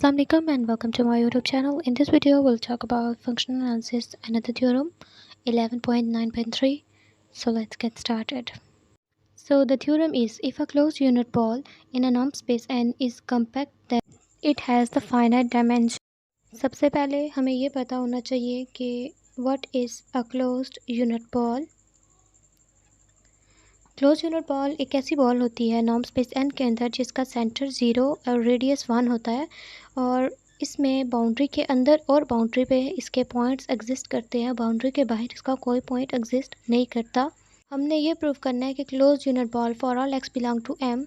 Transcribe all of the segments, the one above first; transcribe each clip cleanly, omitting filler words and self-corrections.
Assalamu alaikum and welcome to my YouTube channel. In this video, we'll talk about functional analysis, another theorem, 11.9.3. So let's get started. So the theorem is, if a closed unit ball in a norm space n is compact, then it has the finite dimension. सबसे पहले हमें ये पता होना चाहिए कि what is a closed unit ball. Close unit ball एक ऐसी बॉल होती है नॉर्म स्पेस एन के अंदर जिसका सेंटर 0 और रेडियस 1 होता है और इसमें बाउंड्री के अंदर और बाउंड्री पे इसके पॉइंट्स एग्जिस्ट करते हैं, बाउंड्री के बाहर इसका कोई पॉइंट एग्जिस्ट नहीं करता। हमने ये प्रूव करना है कि close unit ball for all X belong to M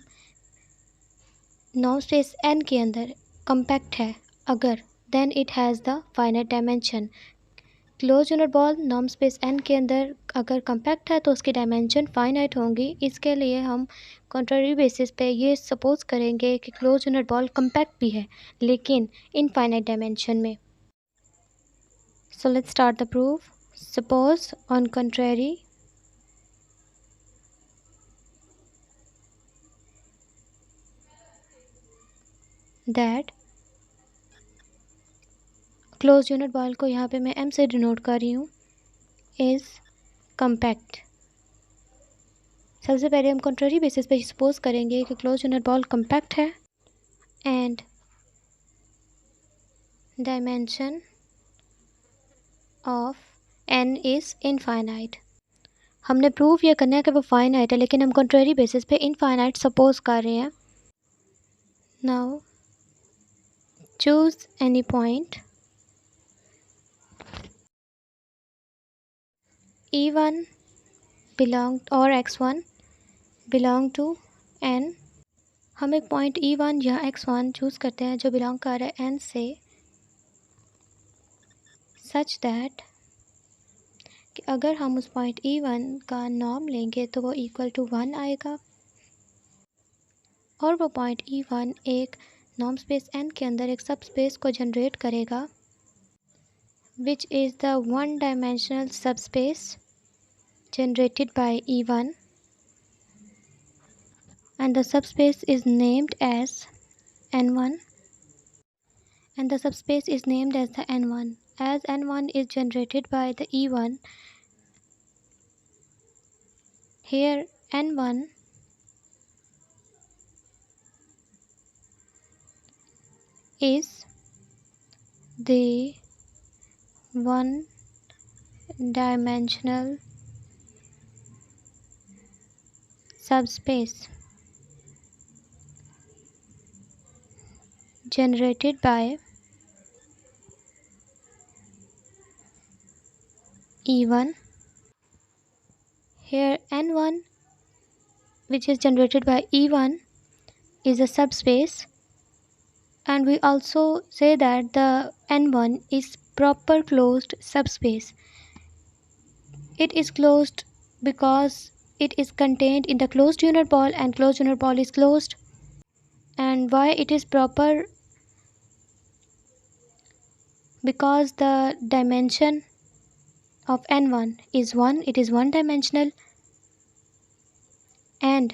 norm space N के अंदर कम्पैक्ट है अगर then it has the finite dimension. Close unit ball norm space N के अंदर अगर कम्पैक्ट है तो उसकी डायमेंशन फाइनाइट होंगी। इसके लिए हम कॉन्ट्ररी बेसिस पे ये सपोज करेंगे कि क्लोज यूनिट बॉल कम्पैक्ट भी है लेकिन इनफाइनाइट डायमेंशन में। So let's start the proof. Suppose on contrary that close unit ball को यहाँ पे मैं एम से डिनोट कर रही हूँ इज़ कम्पैक्ट। सबसे पहले हम कॉन्ट्ररी बेसिस पे सपोज करेंगे कि क्लोज यूनिट बॉल कम्पैक्ट है and dimension of N is infinite. हमने प्रूफ ये करना है कि वो फाइनाइट है लेकिन हम कॉन्ट्ररी बेसिस पे इनफाइनाइट सपोज कर रहे हैं। Now choose any point E1 belong और X1 बिलोंग टू N। हम एक पॉइंट E1 या X1 चूज़ करते हैं जो बिलोंग कर रहा है N से, सच दैट कि अगर हम उस पॉइंट E1 का नॉर्म लेंगे तो वो इक्वल टू 1 आएगा और वो पॉइंट E1 एक नॉर्म स्पेस N के अंदर एक सब स्पेस को जनरेट करेगा which is the one dimensional subspace generated by E1 and the subspace is named as N1 and the subspace is named as the N1 as N1 is generated by the E1. Here N1 is the one dimensional subspace generated by E1. Here N1 which is generated by E1 is a subspace and we also say that the N1 is proper closed subspace. It is closed because it is contained in the closed unit ball and closed unit ball is closed. And why it is proper? Because the dimension of N1 is 1, it is one dimensional and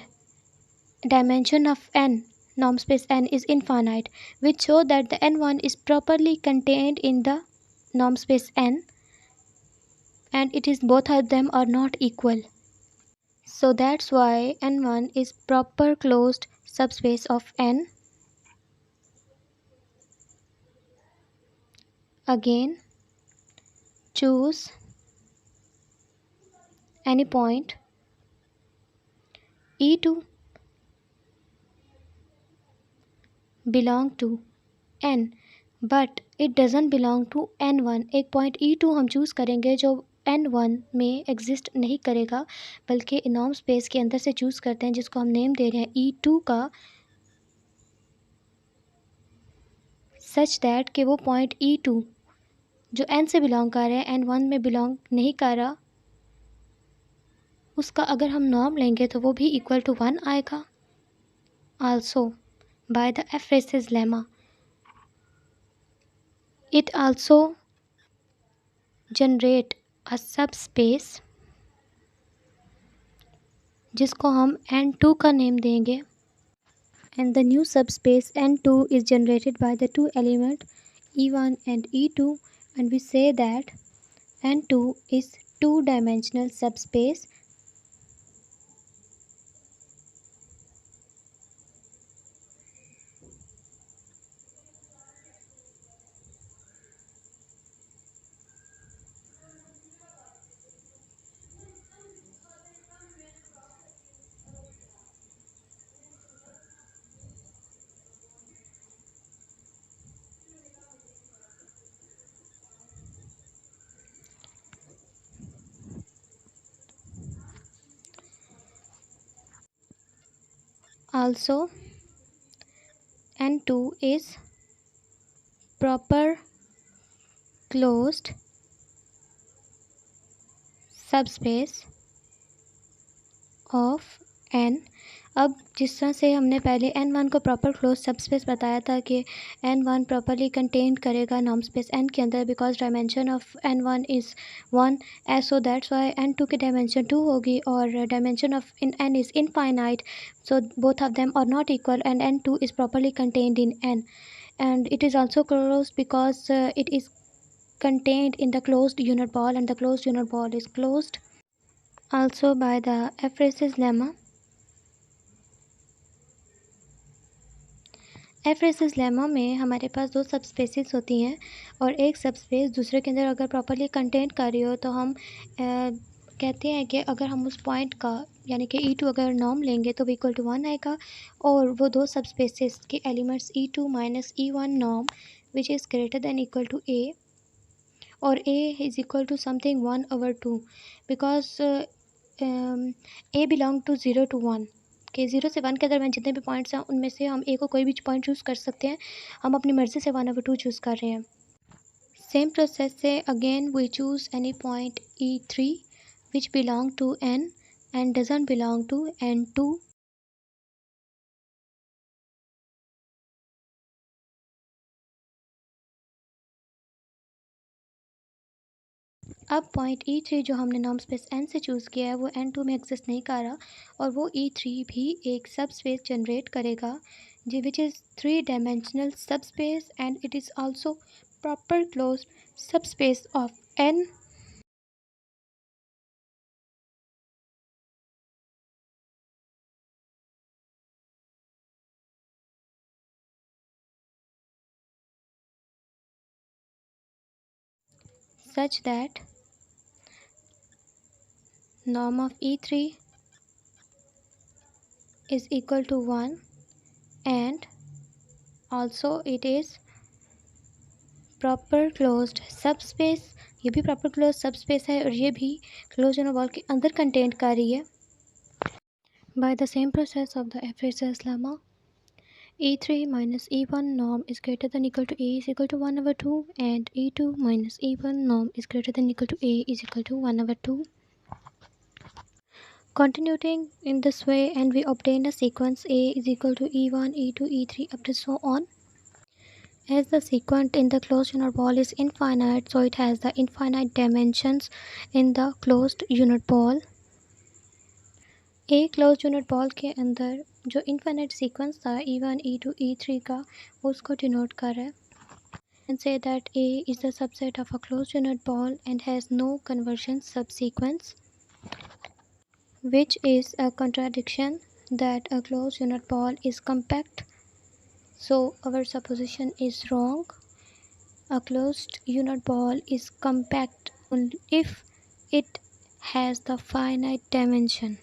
dimension of N norm space N is infinite, which show that the N1 is properly contained in the norm space N and it is both of them are not equal. So that's why N1 is proper closed subspace of N. Again, choose any point E2 belong to N but it doesn't belong to N1. एक point E2 हम choose करेंगे जो N1 में exist नहीं करेगा बल्कि norm space के अंदर से चूज़ करते हैं जिसको हम नेम दे रहे हैं E2 का, सच दैट कि वो पॉइंट E2 जो N से बिलोंग कर रहा है N1 में बिलोंग नहीं कर रहा, उसका अगर हम नॉर्म लेंगे तो वो भी इक्वल टू 1 आएगा। Also by the apheresis lemma it also generate a subspace जिसको हम N2 का नेम देंगे and the new subspace N2 is generated by the two elements E1 and E2, and we say that N2 is two-dimensional subspace. Also, N2 is proper closed subspace of N. अब जिस तरह से हमने पहले N1 को proper close subspace बताया था कि N1 प्रॉपरली कंटेन करेगा नॉर्म स्पेस N के अंदर, because dimension of N1 is 1, so that's why N2 की डायमेंशन 2 होगी, और dimension of in N is infinite, so both of them are not equal, and N2 is properly contained in N, and it is also closed because it is contained in the closed unit ball, and the closed unit ball is closed also by the F-race's lemma. F-race's lemma में हमारे पास दो सब spaces होती हैं, और एक सब space दूसरे के अंदर अगर प्रॉपरली कंटेंट कर रही हो तो हम कहते हैं कि अगर हम उस पॉइंट का यानी कि E2 अगर नॉर्म लेंगे तो इक्वल टू 1 आएगा, और वो दो सब स्पेसिस के elements E2 minus E1 norm which is greater than equal to A, और A is equal to something 1/2, because A belong to 0 to 1 के 0 से 1 के दरमियान जितने भी पॉइंट्स हैं उनमें से हम A को कोई भी पॉइंट चूज़ कर सकते हैं, हम अपनी मर्ज़ी से 1/2 चूज़ कर रहे हैं। सेम प्रोसेस से again we choose any point E3 which belong to N and doesn't belong to N2। अब पॉइंट E3 जो हमने नॉर्म स्पेस N से चूज़ किया है वो N2 में एग्जिस्ट नहीं कर रहा, और वो E3 भी एक सब स्पेस जनरेट करेगा G which is 3-dimensional subspace, and it is also proper closed subspace of N। such that norm of E3 is equal to 1, and also it is proper closed subspace। ये भी proper closed subspace है, और ये भी closed interval के अंदर contained कर रही है। By the same process of the F-race's lemma, E3 minus E1 norm is greater than equal to A is equal to 1/2, and E2 minus E1 norm is greater than equal to A is equal to 1/2. Continuing in this way, and we obtain a sequence A is equal to E1, E2, E3 up to so on. As the sequence in the closed unit ball is infinite, so it has the infinite dimensions in the closed unit ball. A closed unit ball के अंदर जो infinite sequence था E1, E2, E3 का, वो उसको denote कर रहा है, and say that A is the subset of a closed unit ball and has no conversion subsequence, which is a contradiction that a closed unit ball is compact. So our supposition is wrong. A closed unit ball is compact only if it has the finite dimension.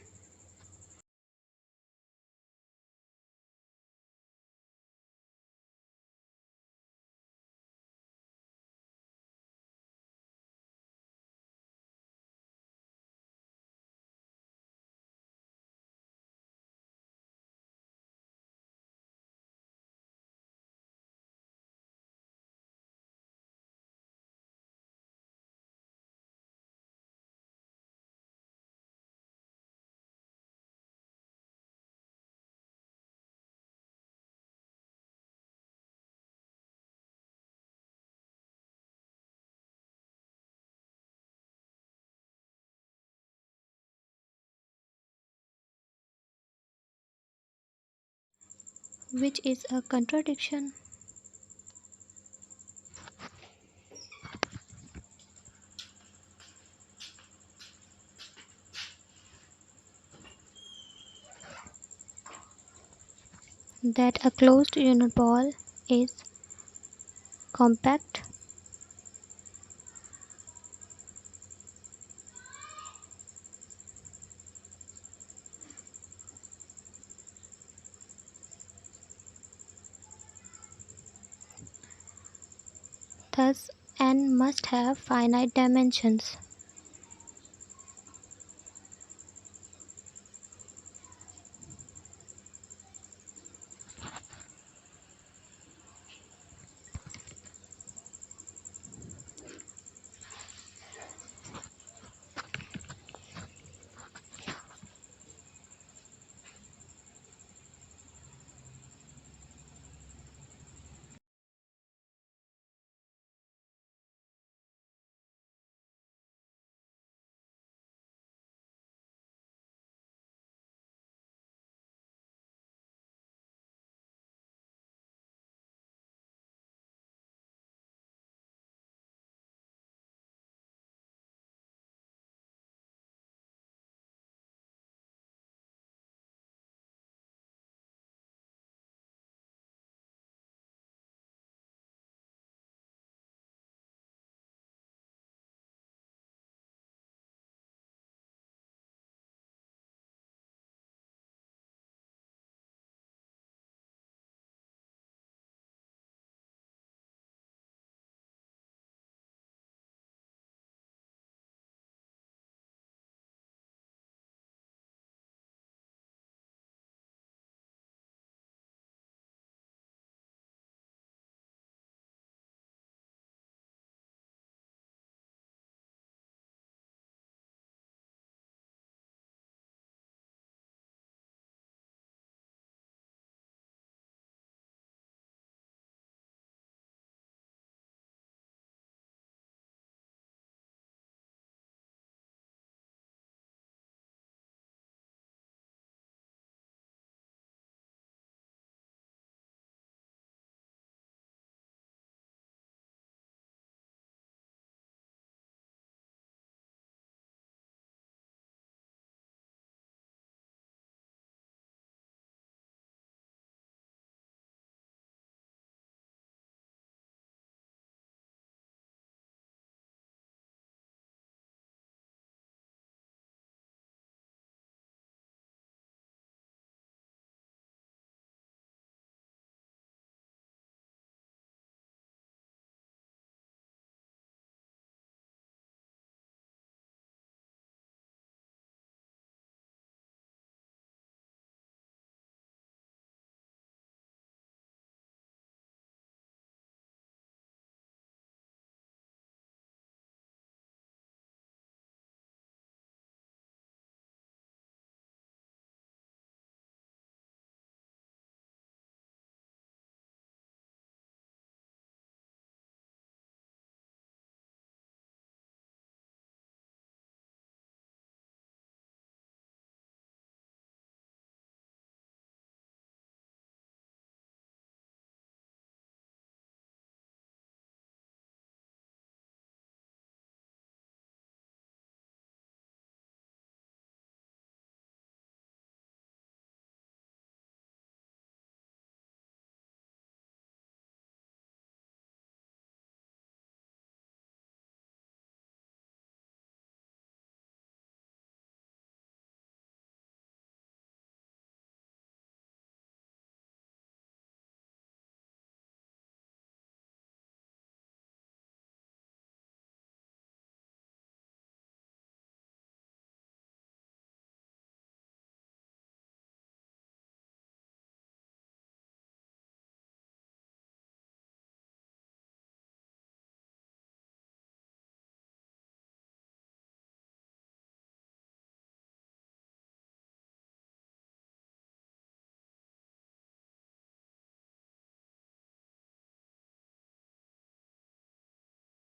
which is a contradiction. That a closed unit ball is compact. Thus, n must have finite dimensions.